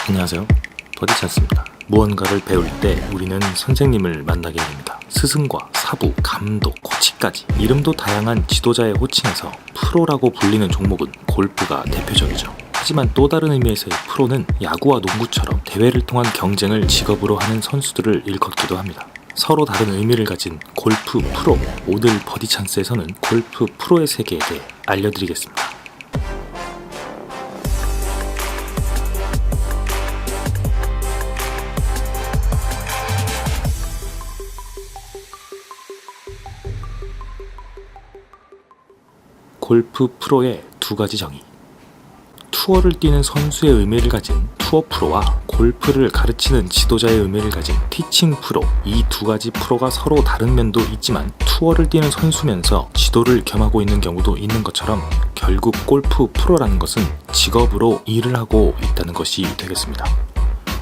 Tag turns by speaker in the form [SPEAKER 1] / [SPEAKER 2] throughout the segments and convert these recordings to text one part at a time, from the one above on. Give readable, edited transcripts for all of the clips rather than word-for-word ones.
[SPEAKER 1] 안녕하세요, 버디찬스입니다. 무언가를 배울 때 우리는 선생님을 만나게 됩니다. 스승과 사부, 감독, 코치까지 이름도 다양한 지도자의 호칭에서 프로라고 불리는 종목은 골프가 대표적이죠. 하지만 또 다른 의미에서의 프로는 야구와 농구처럼 대회를 통한 경쟁을 직업으로 하는 선수들을 일컫기도 합니다. 서로 다른 의미를 가진 골프 프로, 오늘 버디찬스에서는 골프 프로의 세계에 대해 알려드리겠습니다. 골프 프로의 두 가지 정의. 투어를 뛰는 선수의 의미를 가진 투어 프로와 골프를 가르치는 지도자의 의미를 가진 티칭 프로, 이 두 가지 프로가 서로 다른 면도 있지만 투어를 뛰는 선수면서 지도를 겸하고 있는 경우도 있는 것처럼 결국 골프 프로라는 것은 직업으로 일을 하고 있다는 것이 되겠습니다.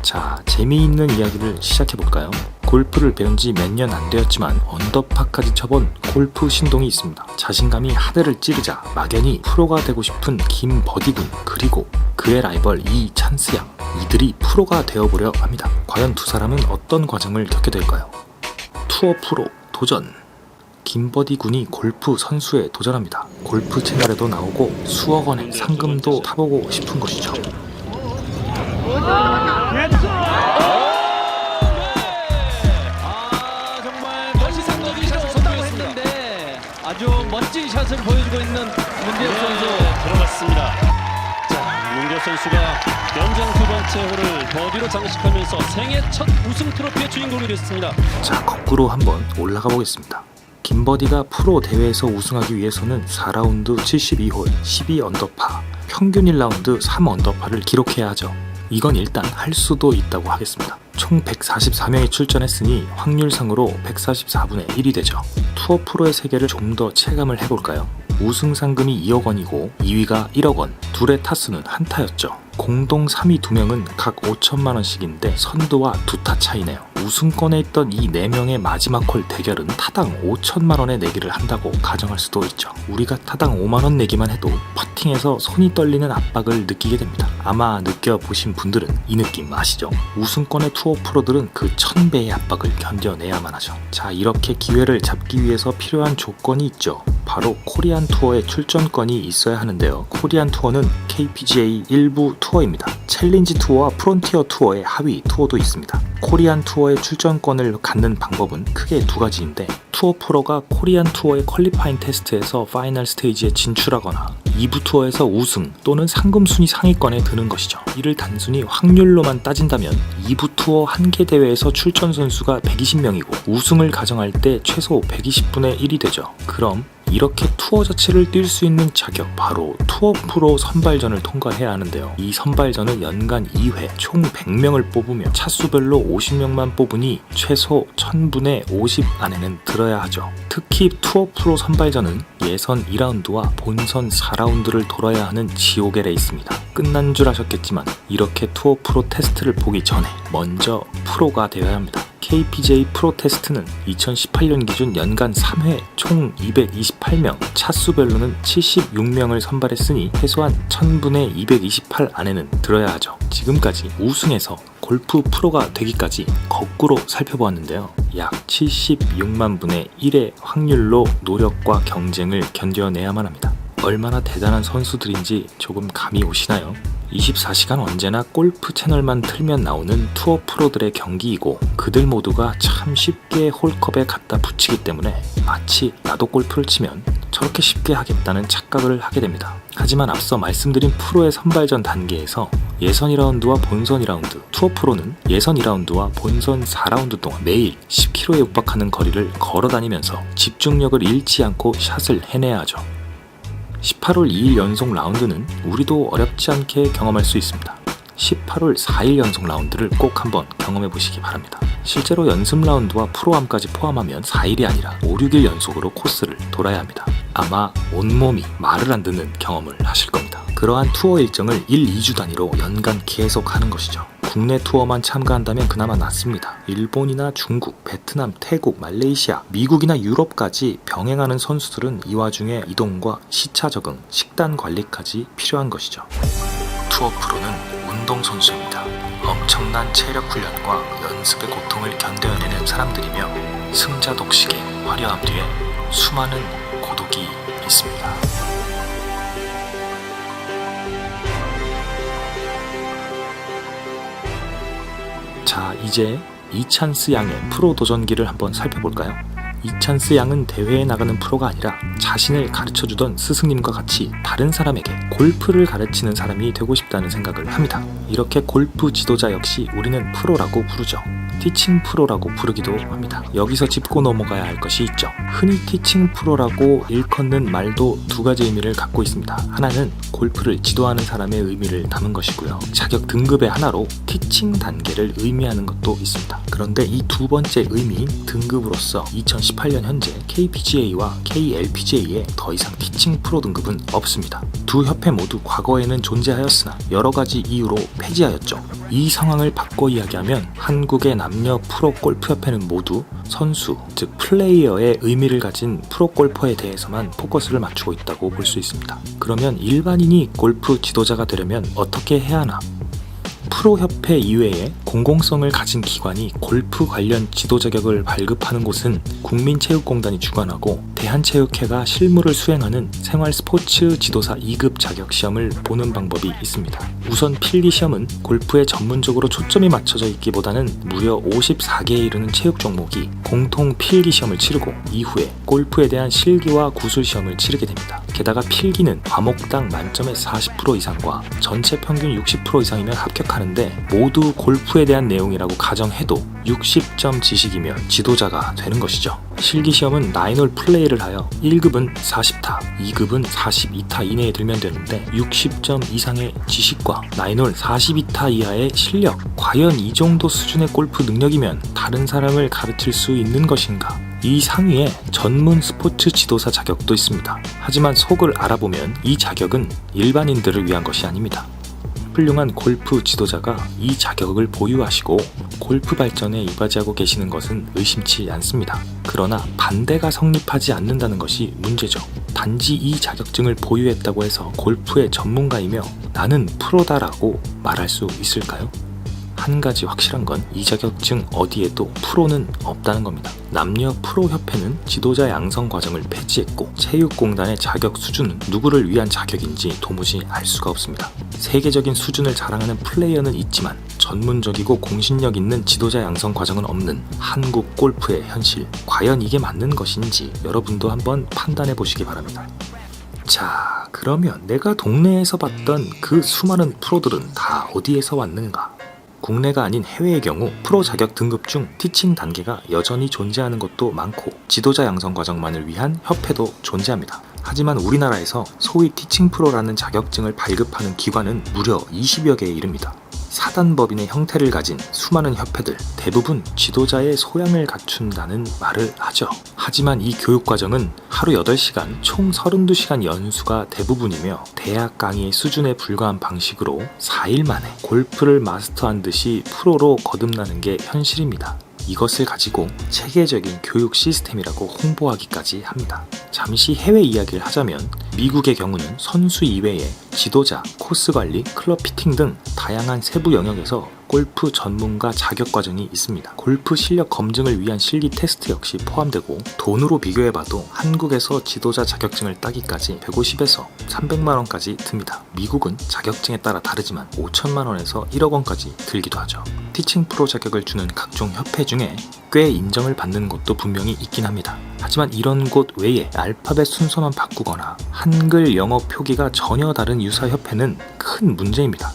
[SPEAKER 1] 자, 재미있는 이야기를 시작해볼까요? 골프를 배운 지 몇 년 안 되었지만 언더파까지 쳐본 골프 신동이 있습니다. 자신감이 하늘을 찌르자 막연히 프로가 되고 싶은 김버디군, 그리고 그의 라이벌 이찬스양, 이들이 프로가 되어보려 합니다. 과연 두 사람은 어떤 과정을 겪게 될까요? 투어 프로 도전. 김버디군이 골프 선수에 도전합니다. 골프 채널에도 나오고 수억 원의 상금도 타보고 싶은 것이죠.
[SPEAKER 2] 정말 멋있는 샷을 선보였는데 아주 멋진 샷을 보여주고 있는 문대엽 선수.
[SPEAKER 3] 들어갔습니다. 자, 문대엽 선수가 연장 두 번째 홀을 버디로 장식하면서 생애 첫 우승 트로피의 주인공이 됐습니다.
[SPEAKER 1] 자, 거꾸로 한번 올라가 보겠습니다. 김버디가 프로 대회에서 우승하기 위해서는 4라운드 72홀 12언더파, 평균 1라운드 3언더파를 기록해야 하죠. 이건 일단 할 수도 있다고 하겠습니다. 총 144명이 출전했으니 확률상으로 144분의 1이 되죠. 투어 프로의 세계를 좀 더 체감을 해볼까요? 우승 상금이 2억 원이고 2위가 1억 원, 둘의 타수는 한타였죠. 공동 3위 2명은 각 5천만 원씩인데 선두와 2타 차이네요. 우승권에 있던 이 4명의 마지막 홀 대결은 타당 5천만 원의 내기를 한다고 가정할 수도 있죠. 우리가 타당 5만 원 내기만 해도 퍼팅에서 손이 떨리는 압박을 느끼게 됩니다. 아마 느껴보신 분들은 이 느낌 아시죠? 우승권의 투어 프로들은 그 1000배의 압박을 견뎌내야만 하죠. 자, 이렇게 기회를 잡기 위해서 필요한 조건이 있죠. 바로 코리안 투어의 출전권이 있어야 하는데요. 코리안 투어는 KPGA 일부 투어입니다. 챌린지 투어와 프론티어 투어의 하위 투어도 있습니다. 코리안 투어의 출전권을 갖는 방법은 크게 두 가지인데, 투어 프로가 코리안 투어의 퀄리파잉 테스트에서 파이널 스테이지에 진출하거나 2부 투어에서 우승 또는 상금 순위 상위권에 드는 것이죠. 이를 단순히 확률로만 따진다면 2부 투어 한 개 대회에서 출전 선수가 120명이고 우승을 가정할 때 최소 120분의 1이 되죠. 그럼 이렇게 투어 자체를 뛸 수 있는 자격, 바로 투어 프로 선발전을 통과해야 하는데요. 이 선발전은 연간 2회 총 100명을 뽑으며 차수별로 50명만 뽑으니 최소 1000분의 50 안에는 들어야 하죠. 특히 투어 프로 선발전은 예선 2라운드와 본선 4라운드를 돌아야 하는 지옥의 레이스입니다. 끝난 줄 아셨겠지만 이렇게 투어 프로 테스트를 보기 전에 먼저 프로가 되어야 합니다. KPGA 프로 테스트는 2018년 기준 연간 3회 총 228명, 차수별로는 76명을 선발했으니 최소한 1000분의 228 안에는 들어야 하죠. 지금까지 우승해서 골프 프로가 되기까지 거꾸로 살펴보았는데요. 약 76만 분의 1의 확률로 노력과 경쟁을 견뎌내야만 합니다. 얼마나 대단한 선수들인지 조금 감이 오시나요? 24시간 언제나 골프 채널만 틀면 나오는 투어 프로들의 경기이고, 그들 모두가 참 쉽게 홀컵에 갖다 붙이기 때문에 마치 나도 골프를 치면 저렇게 쉽게 하겠다는 착각을 하게 됩니다. 하지만 앞서 말씀드린 프로의 선발전 단계에서 예선 2라운드와 본선 2라운드, 투어 프로는 예선 2라운드와 본선 4라운드 동안 매일 10km에 육박하는 거리를 걸어다니면서 집중력을 잃지 않고 샷을 해내야 하죠. 18홀 2일 연속 라운드는 우리도 어렵지 않게 경험할 수 있습니다. 18홀 4일 연속 라운드를 꼭 한번 경험해 보시기 바랍니다. 실제로 연습 라운드와 프로암까지 포함하면 4일이 아니라 5, 6일 연속으로 코스를 돌아야 합니다. 아마 온몸이 말을 안 듣는 경험을 하실 겁니다. 그러한 투어 일정을 1, 2주 단위로 연간 계속 하는 것이죠. 국내 투어만 참가한다면 그나마 낫습니다. 일본이나 중국, 베트남, 태국, 말레이시아, 미국이나 유럽까지 병행하는 선수들은 이 와중에 이동과 시차 적응, 식단 관리까지 필요한 것이죠. 투어 프로는 운동선수입니다. 엄청난 체력 훈련과 연습의 고통을 견뎌내는 사람들이며 승자 독식의 화려함 뒤에 수많은 고독이 있습니다. 자, 이제 이찬스 양의 프로 도전기를 한번 살펴볼까요? 이찬스 양은 대회에 나가는 프로가 아니라 자신을 가르쳐주던 스승님과 같이 다른 사람에게 골프를 가르치는 사람이 되고 싶다는 생각을 합니다. 이렇게 골프 지도자 역시 우리는 프로라고 부르죠. 티칭 프로라고 부르기도 합니다. 여기서 짚고 넘어가야 할 것이 있죠. 흔히 티칭 프로라고 일컫는 말도 두 가지 의미를 갖고 있습니다. 하나는 골프를 지도하는 사람의 의미를 담은 것이고요. 자격 등급의 하나로 티칭 단계를 의미하는 것도 있습니다. 그런데 이 두 번째 의미인 등급으로서 2018년 현재 KPGA와 KLPGA에 더 이상 티칭 프로 등급은 없습니다. 두 협회 모두 과거에는 존재하였으나 여러 가지 이유로 폐지하였죠. 이 상황을 바꿔 이야기하면 한국의 남녀 프로 골프 협회는 모두 선수, 즉 플레이어의 의미를 가진 프로 골퍼에 대해서만 포커스를 맞추고 있다고 볼 수 있습니다. 그러면 일반인이 골프 지도자가 되려면 어떻게 해야 하나? 프로협회 이외에 공공성을 가진 기관이 골프 관련 지도 자격을 발급하는 곳은 국민체육공단이 주관하고 대한체육회가 실무를 수행하는 생활스포츠 지도사 2급 자격 시험을 보는 방법이 있습니다. 우선 필기시험은 골프에 전문적으로 초점이 맞춰져 있기보다는 무려 54개에 이르는 체육 종목이 공통 필기시험을 치르고 이후에 골프에 대한 실기와 구술시험을 치르게 됩니다. 게다가 필기는 과목당 만점의 40% 이상과 전체 평균 60% 이상이면 합격하는데 모두 골프에 대한 내용이라고 가정해도 60점 지식이면 지도자가 되는 것이죠. 실기시험은 9홀 플레이를 하여 1급은 40타, 2급은 42타 이내에 들면 되는데 60점 이상의 지식과 9홀 42타 이하의 실력, 과연 이 정도 수준의 골프 능력이면 다른 사람을 가르칠 수 있는 것인가? 이 상위에 전문 스포츠 지도사 자격도 있습니다. 하지만 속을 알아보면 이 자격은 일반인들을 위한 것이 아닙니다. 훌륭한 골프 지도자가 이 자격을 보유하시고 골프 발전에 이바지하고 계시는 것은 의심치 않습니다. 그러나 반대가 성립하지 않는다는 것이 문제죠. 단지 이 자격증을 보유했다고 해서 골프의 전문가이며 나는 프로다라고 말할 수 있을까요? 한 가지 확실한 건 이 자격증 어디에도 프로는 없다는 겁니다. 남녀 프로협회는 지도자 양성 과정을 폐지했고 체육공단의 자격 수준은 누구를 위한 자격인지 도무지 알 수가 없습니다. 세계적인 수준을 자랑하는 플레이어는 있지만 전문적이고 공신력 있는 지도자 양성 과정은 없는 한국 골프의 현실, 과연 이게 맞는 것인지 여러분도 한번 판단해 보시기 바랍니다. 자, 그러면 내가 동네에서 봤던 그 수많은 프로들은 다 어디에서 왔는가? 국내가 아닌 해외의 경우 프로 자격 등급 중 티칭 단계가 여전히 존재하는 것도 많고 지도자 양성 과정만을 위한 협회도 존재합니다. 하지만 우리나라에서 소위 티칭 프로라는 자격증을 발급하는 기관은 무려 20여 개에 이릅니다. 사단법인의 형태를 가진 수많은 협회들, 대부분 지도자의 소양을 갖춘다는 말을 하죠. 하지만 이 교육과정은 하루 8시간, 총 32시간 연수가 대부분이며 대학 강의 수준에 불과한 방식으로 4일 만에 골프를 마스터한 듯이 프로로 거듭나는 게 현실입니다. 이것을 가지고 체계적인 교육 시스템이라고 홍보하기까지 합니다. 잠시 해외 이야기를 하자면 미국의 경우는 선수 이외에 지도자, 코스 관리, 클럽 피팅 등 다양한 세부 영역에서 골프 전문가 자격 과정이 있습니다. 골프 실력 검증을 위한 실기 테스트 역시 포함되고 돈으로 비교해봐도 한국에서 지도자 자격증을 따기까지 150에서 300만 원까지 듭니다. 미국은 자격증에 따라 다르지만 5천만 원에서 1억 원까지 들기도 하죠. 티칭 프로 자격을 주는 각종 협회 중에 꽤 인정을 받는 곳도 분명히 있긴 합니다. 하지만 이런 곳 외에 알파벳 순서만 바꾸거나 한글, 영어 표기가 전혀 다른 유사 협회는 큰 문제입니다.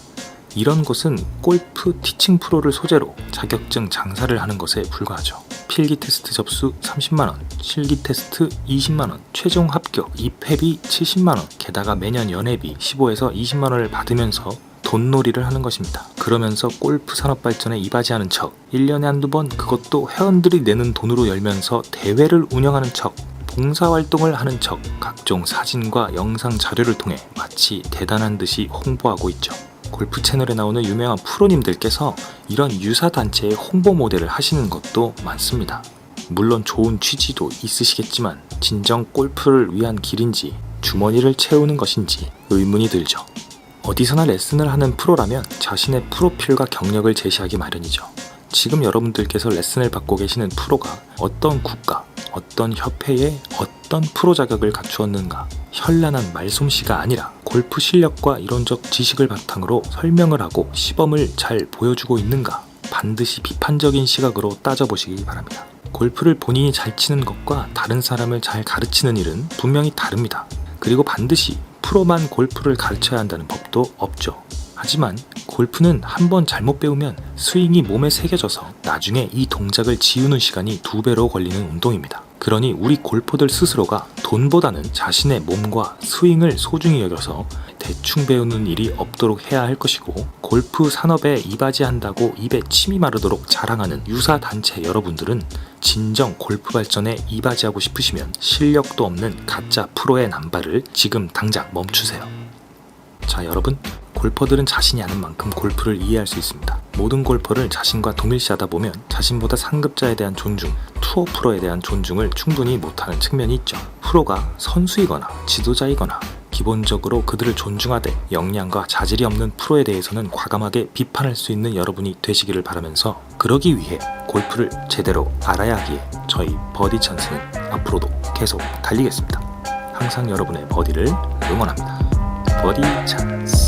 [SPEAKER 1] 이런 곳은 골프 티칭 프로를 소재로 자격증 장사를 하는 것에 불과하죠. 필기 테스트 접수 30만원, 실기 테스트 20만원, 최종 합격, 입회비 70만원, 게다가 매년 연회비 15에서 20만원을 받으면서 돈놀이를 하는 것입니다. 그러면서 골프 산업 발전에 이바지하는 척, 1년에 한두 번 그것도 회원들이 내는 돈으로 열면서 대회를 운영하는 척, 봉사활동을 하는 척, 각종 사진과 영상 자료를 통해 마치 대단한 듯이 홍보하고 있죠. 골프 채널에 나오는 유명한 프로님들께서 이런 유사 단체의 홍보 모델을 하시는 것도 많습니다. 물론 좋은 취지도 있으시겠지만 진정 골프를 위한 길인지 주머니를 채우는 것인지 의문이 들죠. 어디서나 레슨을 하는 프로라면 자신의 프로필과 경력을 제시하기 마련이죠. 지금 여러분들께서 레슨을 받고 계시는 프로가 어떤 국가, 어떤 협회에 어떤 프로 자격을 갖추었는가, 현란한 말솜씨가 아니라 골프 실력과 이론적 지식을 바탕으로 설명을 하고 시범을 잘 보여주고 있는가, 반드시 비판적인 시각으로 따져보시기 바랍니다. 골프를 본인이 잘 치는 것과 다른 사람을 잘 가르치는 일은 분명히 다릅니다. 그리고 반드시 프로만 골프를 가르쳐야 한다는 법도 없죠. 하지만 골프는 한번 잘못 배우면 스윙이 몸에 새겨져서 나중에 이 동작을 지우는 시간이 2배로 걸리는 운동입니다. 그러니 우리 골퍼들 스스로가 돈보다는 자신의 몸과 스윙을 소중히 여겨서 대충 배우는 일이 없도록 해야 할 것이고, 골프 산업에 이바지한다고 입에 침이 마르도록 자랑하는 유사 단체 여러분들은 진정 골프 발전에 이바지하고 싶으시면 실력도 없는 가짜 프로의 남발을 지금 당장 멈추세요. 자, 여러분, 골퍼들은 자신이 아는 만큼 골프를 이해할 수 있습니다. 모든 골퍼를 자신과 동일시하다 보면 자신보다 상급자에 대한 존중, 투어 프로에 대한 존중을 충분히 못하는 측면이 있죠. 프로가 선수이거나 지도자이거나 기본적으로 그들을 존중하되 역량과 자질이 없는 프로에 대해서는 과감하게 비판할 수 있는 여러분이 되시기를 바라면서, 그러기 위해 골프를 제대로 알아야 하기에 저희 버디 찬스는 앞으로도 계속 달리겠습니다. 항상 여러분의 버디를 응원합니다. 버디 찬스.